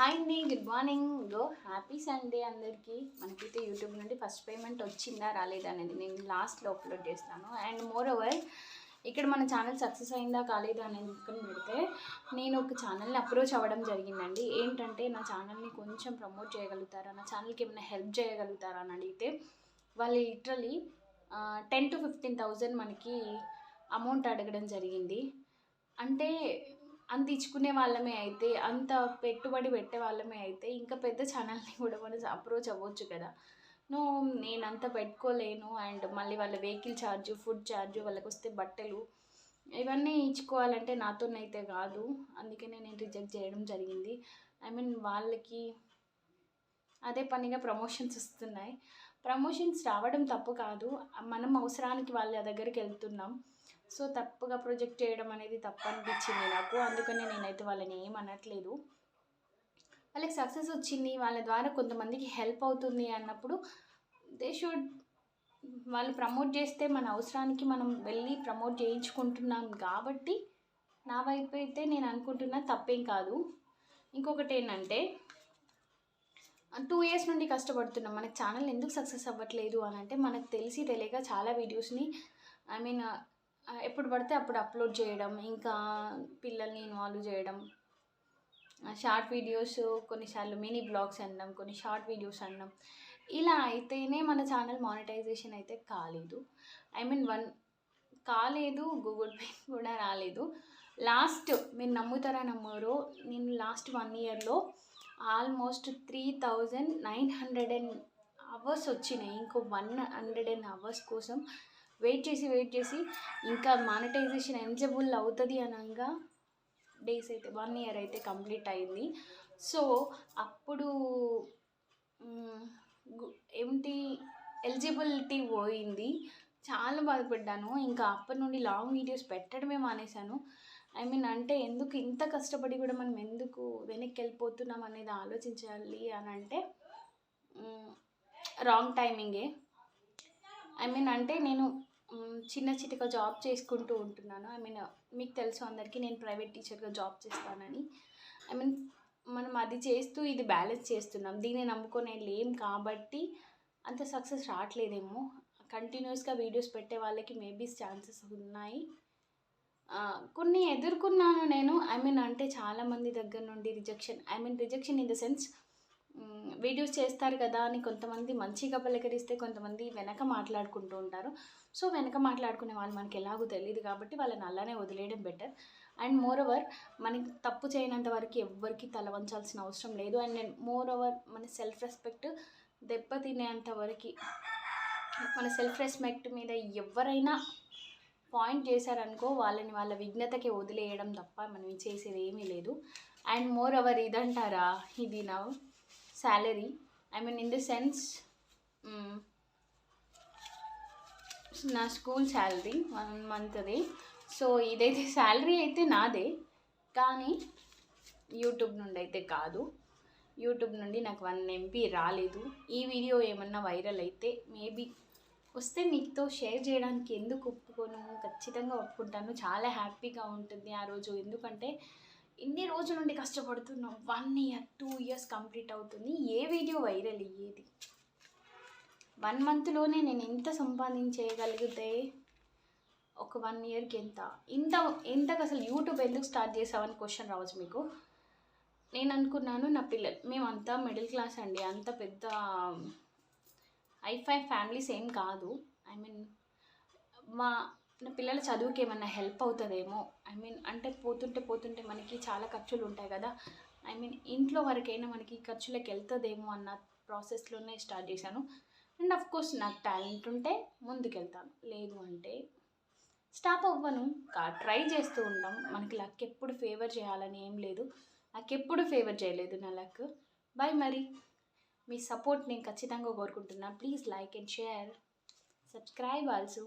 Hi అండి, good morning. Happy Sunday అందరికీ. మనకైతే యూట్యూబ్ నుండి ఫస్ట్ పేమెంట్ వచ్చిందా రాలేదా అనేది నేను లాస్ట్లో అప్లోడ్ చేస్తాను. అండ్ మోర్ ఓవర్ ఇక్కడ మన ఛానల్ సక్సెస్ అయిందా కాలేదా అనేది పక్కన పెడితే నేను ఒక ఛానల్ని అప్రోచ్ అవ్వడం జరిగిందండి. ఏంటంటే నా ఛానల్ని కొంచెం ప్రమోట్ చేయగలుగుతారా, నా ఛానల్కి ఏమైనా హెల్ప్ చేయగలుగుతారా అని అడిగితే వాళ్ళు లిటరలీ 10,000 to 15,000 మనకి అమౌంట్ అడగడం జరిగింది. అంటే అంత ఇచ్చుకునే వాళ్ళమే అయితే, అంత పెట్టుబడి పెట్టే వాళ్ళమే అయితే ఇంకా పెద్ద ఛానల్ని కూడా మనం అప్రోచ్ అవ్వచ్చు కదా. నేనంత పెట్టుకోలేను. అండ్ మళ్ళీ వాళ్ళ వెహికల్ ఛార్జు, ఫుడ్ ఛార్జు, వాళ్ళకి వస్తే బట్టలు ఇవన్నీ ఇచ్చుకోవాలంటే నాతోనైతే కాదు. అందుకనే నేను రిజెక్ట్ చేయడం జరిగింది. వాళ్ళకి అదే పనిగా ప్రమోషన్స్ వస్తున్నాయి. ప్రమోషన్స్ రావడం తప్పు కాదు, మనం అవసరానికి వాళ్ళ దగ్గరికి వెళ్తున్నాం. సో తప్పుగా ప్రొజెక్ట్ చేయడం అనేది తప్పు అనిపించింది నాకు. అందుకనే నేనైతే వాళ్ళని ఏమనట్లేదు. వాళ్ళకి సక్సెస్ వచ్చింది, వాళ్ళ ద్వారా కొంతమందికి హెల్ప్ అవుతుంది అన్నప్పుడు వాళ్ళు ప్రమోట్ చేస్తే మన అవసరానికి మనం వెళ్ళి ప్రమోట్ చేయించుకుంటున్నాం కాబట్టి నా వైపు అయితే నేను అనుకుంటున్నా తప్పేం కాదు. ఇంకొకటి ఏంటంటే 2 years నుండి కష్టపడుతున్నాం, మనకు ఛానల్ ఎందుకు సక్సెస్ అవ్వట్లేదు అని అంటే మనకు తెలియక చాలా వీడియోస్ని ఎప్పుడు పడితే అప్పుడు అప్లోడ్ చేయడం, ఇంకా పిల్లల్ని ఇన్వాల్వ్ చేయడం, షార్ట్ వీడియోస్, కొన్నిసార్లు మినీ బ్లాగ్స్ అనడం, కొన్ని షార్ట్ వీడియోస్ అనడం, ఇలా అయితేనే మన ఛానల్ మానిటైజేషన్ అయితే కాలేదు. కాలేదు, గూగుల్ పే కూడా రాలేదు. లాస్ట్ మీరు నమ్ముతారా నమ్మరో, నేను లాస్ట్ 1 yearలో ఆల్మోస్ట్ 3,900 అవర్స్ వచ్చినాయి. ఇంకో 100 అవర్స్ కోసం వెయిట్ చేసి ఇంకా మానిటైజేషన్ ఎలిజిబుల్ అవుతుంది అనగా డేస్ అయితే 1 year అయితే కంప్లీట్ అయింది. సో అప్పుడు ఎలిజిబిలిటీ పోయింది. చాలా బాధపడ్డాను. ఇంకా అప్పటి నుండి లాంగ్ వీడియోస్ పెట్టడమే మానేశాను. అంటే ఎందుకు ఇంత కష్టపడి కూడా మనం ఎందుకు వెనక్కి వెళ్ళిపోతున్నాం అనేది ఆలోచించాలి అని అంటే రాంగ్ టైమింగే. అంటే నేను చిన్న చిటిక జాబ్ చేసుకుంటూ ఉంటున్నాను. మీకు తెలుసు అందరికీ నేను ప్రైవేట్ టీచర్గా జాబ్ చేస్తానని. మనం అది చేస్తూ ఇది బ్యాలెన్స్ చేస్తున్నాం. దీన్ని నమ్ముకొని లేం కాబట్టి అంత సక్సెస్ రావట్లేదేమో. కంటిన్యూస్గా వీడియోస్ పెట్టే వాళ్ళకి మేబీ ఛాన్సెస్ ఉన్నాయి. కొన్ని ఎదుర్కొన్నాను నేను. అంటే చాలామంది దగ్గర నుండి rejection in the sense videos చేస్తారు కదా అని కొంతమంది మంచిగా పలకరిస్తే, కొంతమంది వెనక మాట్లాడుకుంటూ ఉంటారు. సో వెనక మాట్లాడుకునే వాళ్ళు మనకి ఎలాగో తెలియదు కాబట్టి వాళ్ళని అలానే వదిలేయడం బెటర్. అండ్ మోర్ ఓవర్ మనకి తప్పు చేయనంత వరకు ఎవ్వరికి తల వంచాల్సిన అవసరం లేదు. అండ్ నేను మోర్ ఓవర్ మన సెల్ఫ్ రెస్పెక్ట్ దెబ్బతినేంత వరకు, మన సెల్ఫ్ రెస్పెక్ట్ మీద ఎవరైనా పాయింట్ చేశారనుకో వాళ్ళని వాళ్ళ విఘ్నతకి వదిలేయడం తప్ప మనం చేసేది ఏమీ లేదు. అండ్ మోర్ ఓవర్ ఇదంటారా, ఇది నా శాలరీ, ఇన్ ద సెన్స్ నా స్కూల్ శాలరీ 1 monthది. సో ఇదైతే శాలరీ అయితే నాదే, కానీ యూట్యూబ్ నుండి అయితే కాదు. యూట్యూబ్ నుండి నాకు 1 MB రాలేదు. ఈ వీడియో ఏమన్నా వైరల్ అయితే మేబీ వస్తే మీతో షేర్ చేయడానికి ఎందుకు ఒప్పుకోను, ఖచ్చితంగా ఒప్పుకుంటాను. చాలా హ్యాపీగా ఉంటుంది ఆ రోజు. ఎందుకంటే ఇన్ని రోజుల నుండి కష్టపడుతున్నాం. 1 year 2 years కంప్లీట్ అవుతుంది. ఏ వీడియో వైరల్ అయ్యేది? 1 monthలోనే నేను ఎంత సంపాదించేయగలిగితే ఒక 1 yearకి ఎంతకు అసలు యూట్యూబ్ ఎందుకు స్టార్ట్ చేసామని క్వశ్చన్ రావచ్చు మీకు. నేను అనుకున్నాను నా పిల్లలు, మేమంతా మిడిల్ క్లాస్ అండి, అంత పెద్ద హై-ఫై ఫ్యామిలీస్ ఏం కాదు. నా పిల్లల చదువుకి ఏమన్నా హెల్ప్ అవుతుందేమో. అంటే పోతుంటే మనకి చాలా ఖర్చులు ఉంటాయి కదా. ఇంట్లో వరకైనా మనకి ఖర్చులకు వెళ్తుందేమో అన్న ప్రాసెస్లోనే స్టార్ట్ చేశాను. అండ్ అఫ్కోర్స్ నాకు టాలెంట్ ఉంటే ముందుకెళ్తాను, లేదు అంటే స్టాప్ అవ్వను. ట్రై చేస్తూ ఉంటాం. మనకి లక్ ఎప్పుడు ఫేవర్ చేయాలని ఏం లేదు. నాకు ఎప్పుడు ఫేవర్ చేయలేదు నా లక్. బాయ్. మరి మీ సపోర్ట్ నేను ఖచ్చితంగా కోరుకుంటున్నా. Please like and share, subscribe also.